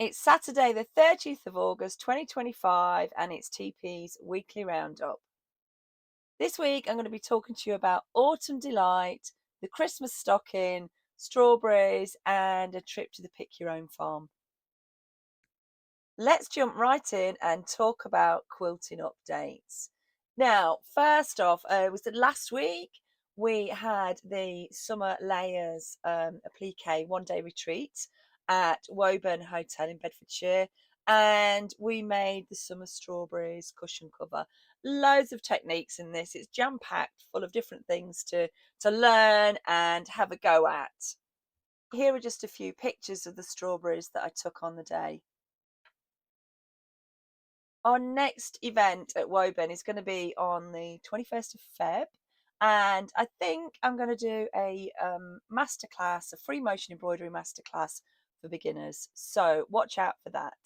It's Saturday, the 30th of August, 2025, and it's TP's Weekly Roundup. This week, I'm going to be talking to you about Autumn Delight, the Christmas stocking, strawberries, and a trip to the Pick Your Own farm. Let's jump right in and talk about quilting updates. Now, first off, was it last week? We had the Summer Layers applique one-day retreat at Woburn Hotel in Bedfordshire, and we made the summer strawberries cushion cover. Loads of techniques in this. It's jam-packed, full of different things to learn and have a go at. Here are just a few pictures of the strawberries that I took on the day. Our next event at Woburn is going to be on the 21st of Feb, and I think I'm going to do a masterclass, a free motion embroidery masterclass for beginners. So watch out for that.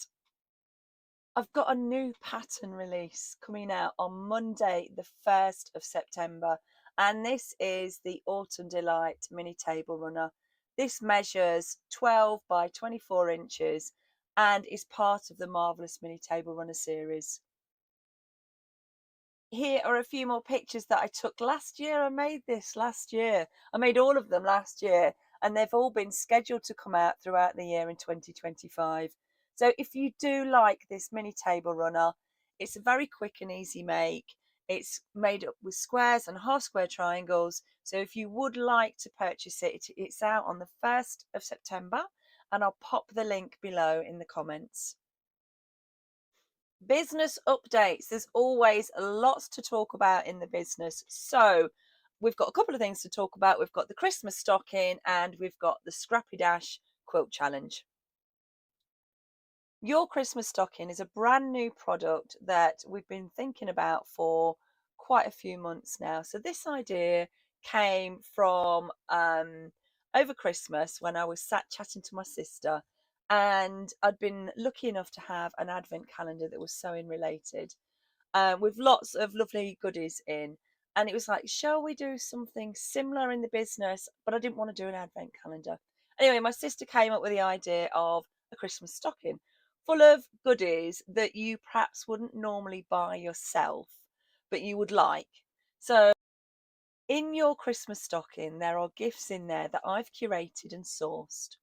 I've got a new pattern release coming out on Monday, the 1st of September, and this is the Autumn Delight mini table runner. This measures 12 by 24 inches and is part of the Marvellous mini table runner series. Here are a few more pictures that I took last year. I made this last year. I made all of them last year, and they've all been scheduled to come out throughout the year in 2025. So if you do like this mini table runner, it's a very quick and easy make. It's made up with squares and half square triangles. So if you would like to purchase it, it's out on the 1st of September, and I'll pop the link below in the comments. Business updates. There's always lots to talk about in the business. So we've got a couple of things to talk about. We've got the Christmas stocking and we've got the Scrappy quilt challenge. Your Christmas stocking is a brand new product that we've been thinking about for quite a few months now. So this idea came from over Christmas when I was sat chatting to my sister, and I'd been lucky enough to have an advent calendar that was sewing related, with lots of lovely goodies in. And it was like, shall we do something similar in the business? But I didn't want to do an advent calendar. Anyway, my sister came up with the idea of a Christmas stocking full of goodies that you perhaps wouldn't normally buy yourself, but you would like. So in your Christmas stocking, there are gifts in there that I've curated and sourced.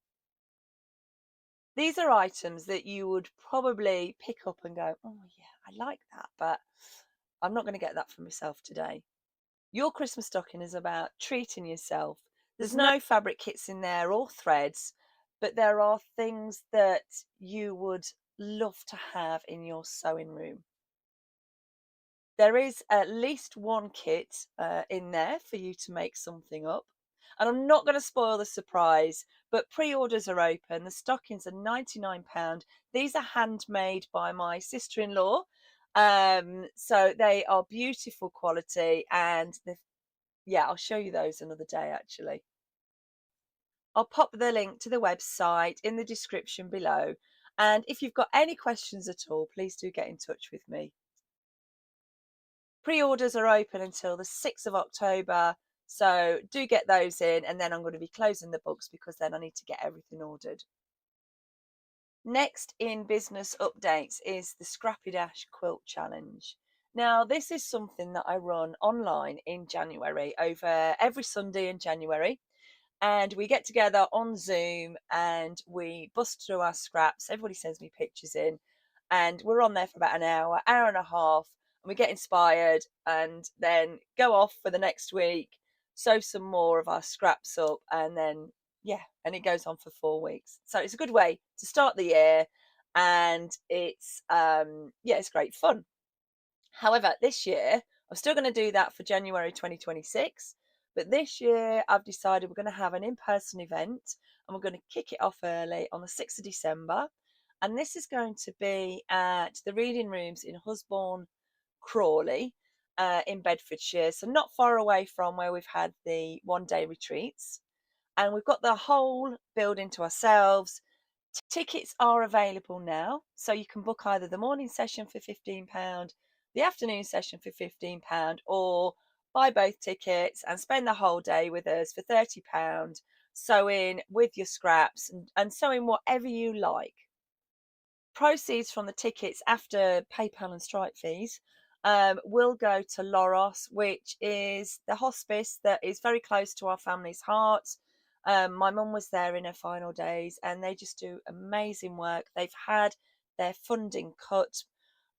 These are items that you would probably pick up and go, oh yeah, I like that, but I'm not going to get that for myself today. Your Christmas stocking is about treating yourself. There's no fabric kits in there or threads, but there are things that you would love to have in your sewing room. There is at least one kit in there for you to make something up. And I'm not going to spoil the surprise, but pre-orders are open. The stockings are £99. These are handmade by my sister-in-law. So they are beautiful quality, and yeah, I'll show you those another day actually. I'll pop the link to the website in the description below. And if you've got any questions at all, please do get in touch with me. Pre-orders are open until the 6th of October, so do get those in, and then I'm going to be closing the books because then I need to get everything ordered. Next in business updates is the Scrappy quilt challenge. Now, this is something that I run online in January, over every Sunday in January, and we get together on Zoom and we bust through our scraps. Everybody sends me pictures in, and we're on there for about an hour, hour and a half, and we get inspired and then go off for the next week, sew some more of our scraps up, and then yeah, and it goes on for 4 weeks. So it's a good way to start the year, and it's yeah, it's great fun. However, this year I'm still going to do that for January 2026. But this year I've decided we're going to have an in-person event, and we're going to kick it off early on the 6th of December. And this is going to be at the reading rooms in Husbourne, Crawley, in Bedfordshire. So not far away from where we've had the one-day retreats. And we've got the whole building to ourselves. Tickets are available now. So you can book either the morning session for £15, the afternoon session for £15, or buy both tickets and spend the whole day with us for £30, sewing with your scraps and sewing whatever you like. proceeds from the tickets after PayPal and Stripe fees will go to Loros, which is the hospice that is very close to our family's hearts. My mum was there in her final days, and they just do amazing work. They've had their funding cut.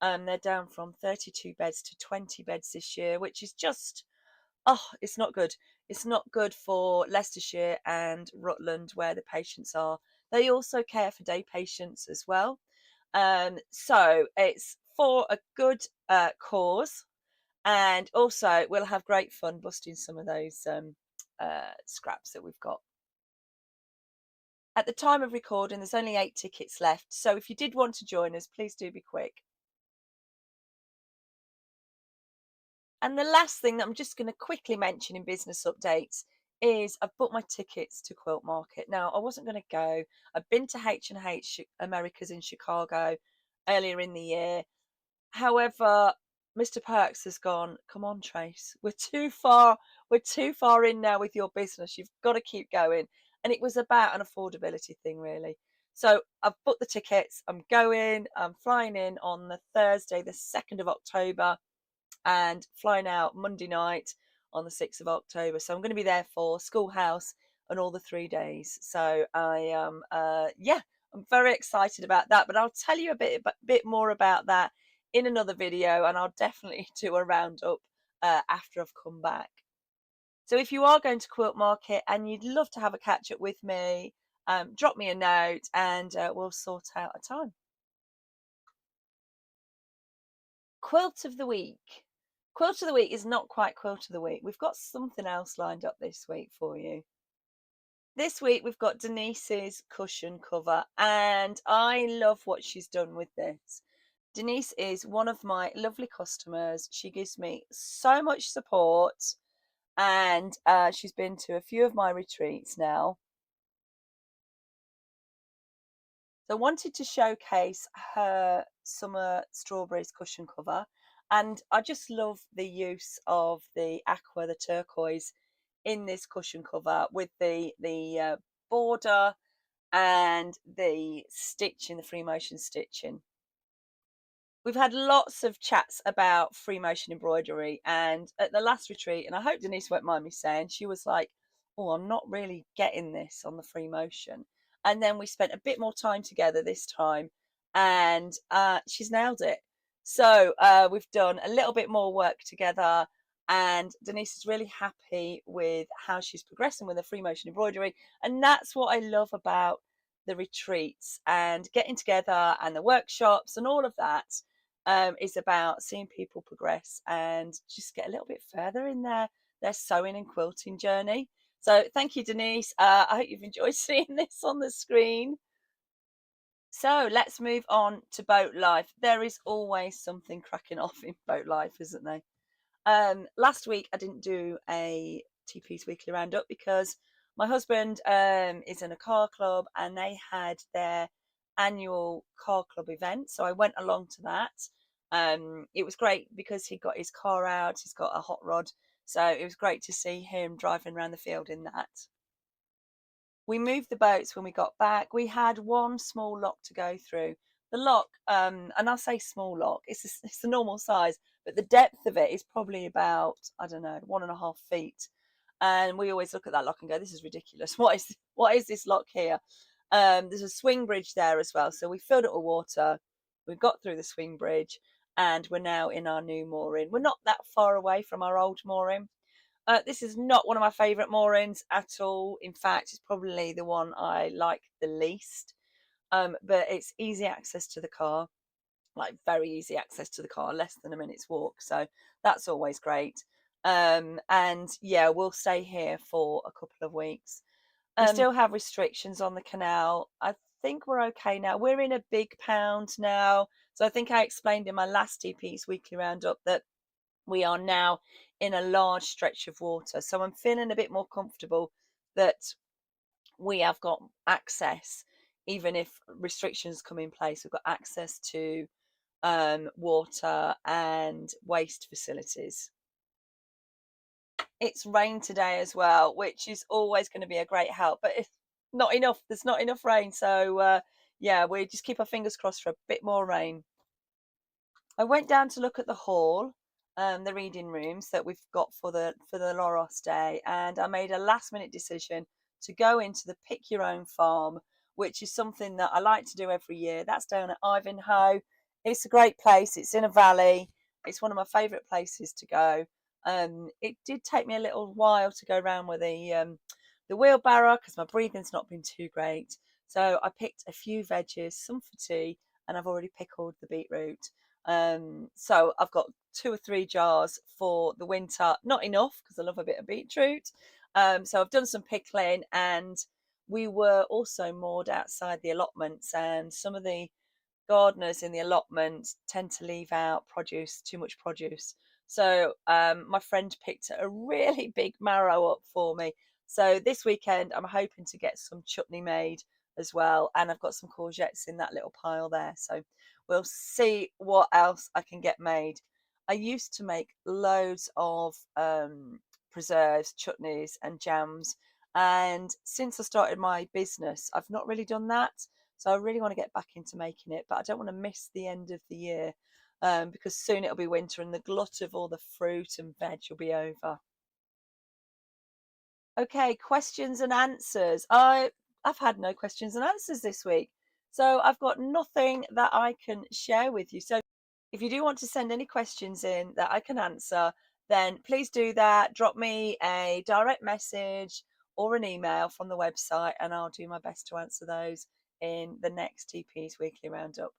They're down from 32 beds to 20 beds this year, which is just, oh, it's not good. It's not good for Leicestershire and Rutland, where the patients are. They also care for day patients as well. So it's for a good cause, and also we'll have great fun busting some of those scraps that we've got. At the time of recording, there's only 8 tickets left, so if you did want to join us, please do be quick. And the last thing that I'm just going to quickly mention in business updates is I've booked my tickets to Quilt Market. Now, I wasn't going to go. I've been to H&H Americas in Chicago earlier in the year. However, Mr. Perks has gone, come on, Trace, we're too far. We're too far in now with your business. You've got to keep going. And it was about an affordability thing, really. So I've booked the tickets. I'm going. I'm flying in on the Thursday, the 2nd of October, and flying out Monday night on the 6th of October. So I'm going to be there for Schoolhouse and all the 3 days. So I yeah, I'm very excited about that. But I'll tell you a bit more about that in another video, and I'll definitely do a roundup after I've come back. So if you are going to Quilt Market and you'd love to have a catch up with me, drop me a note and we'll sort out a time. Quilt of the week. Quilt of the week is not quite quilt of the week. We've got something else lined up this week for you. This week we've got Denise's cushion cover, and I love what she's done with this. Denise is one of my lovely customers. She gives me so much support, and she's been to a few of my retreats now. So I wanted to showcase her summer strawberries cushion cover, and I just love the use of the aqua, the turquoise, in this cushion cover with the border and the stitching, the free motion stitching. We've had lots of chats about free motion embroidery, and at the last retreat, and I hope Denise won't mind me saying, she was like, oh, I'm not really getting this on the free motion. And then we spent a bit more time together this time, and she's nailed it. So we've done a little bit more work together, and Denise is really happy with how she's progressing with the free motion embroidery. And that's what I love about the retreats and getting together and the workshops and all of that. Is about seeing people progress and just get a little bit further in their sewing and quilting journey. So thank you, Denise. I hope you've enjoyed seeing this on the screen. So let's move on to boat life. There is always something cracking off in boat life, isn't there? Last week I didn't do a TP's Weekly Roundup because my husband is in a car club and they had their annual car club event. So I went along to that. It was great because he got his car out, he's got a hot rod. So it was great to see him driving around the field in that. We moved the boats when we got back. We had one small lock to go through. The lock, and I'll say small lock, it's the normal size, but the depth of it is probably about, I don't know, 1.5 feet. And we always look at that lock and go, this is ridiculous. What is this lock here? There's a swing bridge there as well. So we filled it with water. We got through the swing bridge and we're now in our new mooring. We're not that far away from our old mooring. This is not one of my favourite moorings at all. In fact, it's probably the one I like the least. But it's easy access to the car, like very easy access to the car, less than a minute's walk. So that's always great. And yeah, we'll stay here for a couple of weeks. We still have restrictions on the canal. I think we're okay now. We're in a big pound now. So I think I explained in my last TP's Weekly Roundup that we are now in a large stretch of water. So I'm feeling a bit more comfortable that we have got access, even if restrictions come in place, we've got access to water and waste facilities. It's rained today as well, which is always going to be a great help, but it's not enough. There's not enough rain. So yeah, we just keep our fingers crossed for a bit more rain. I went down to look at the hall, the reading rooms that we've got for the Loros Day, and I made a last minute decision to go into the Pick Your Own Farm, which is something that I like to do every year. That's down at Ivanhoe. It's a great place. It's in a valley. It's one of my favourite places to go. It did take me a little while to go around with the wheelbarrow because my breathing's not been too great. So I picked a few veggies, some for tea, and I've already pickled the beetroot. So I've got 2 or 3 jars for the winter. Not enough because I love a bit of beetroot. So I've done some pickling, and we were also moored outside the allotments, and some of the gardeners in the allotment tend to leave out produce, too much produce. So my friend picked a really big marrow up for me. So this weekend I'm hoping to get some chutney made as well, and I've got some courgettes in that little pile there. So we'll see what else I can get made. I used to make loads of preserves, chutneys, and jams, and since I started my business, I've not really done that. So I really want to get back into making it, but I don't want to miss the end of the year because soon it'll be winter and the glut of all the fruit and veg will be over. Okay, questions and answers. I've had no questions and answers this week. So I've got nothing that I can share with you. So if you do want to send any questions in that I can answer, then please do that. Drop me a direct message or an email from the website, and I'll do my best to answer those in the next TP's Weekly Roundup.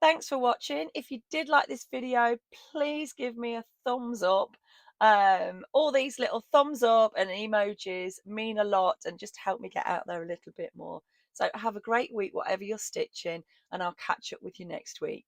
Thanks for watching. If you did like this video, please give me a thumbs up. All these little thumbs up and emojis mean a lot and just help me get out there a little bit more. So have a great week, whatever you're stitching, and I'll catch up with you next week.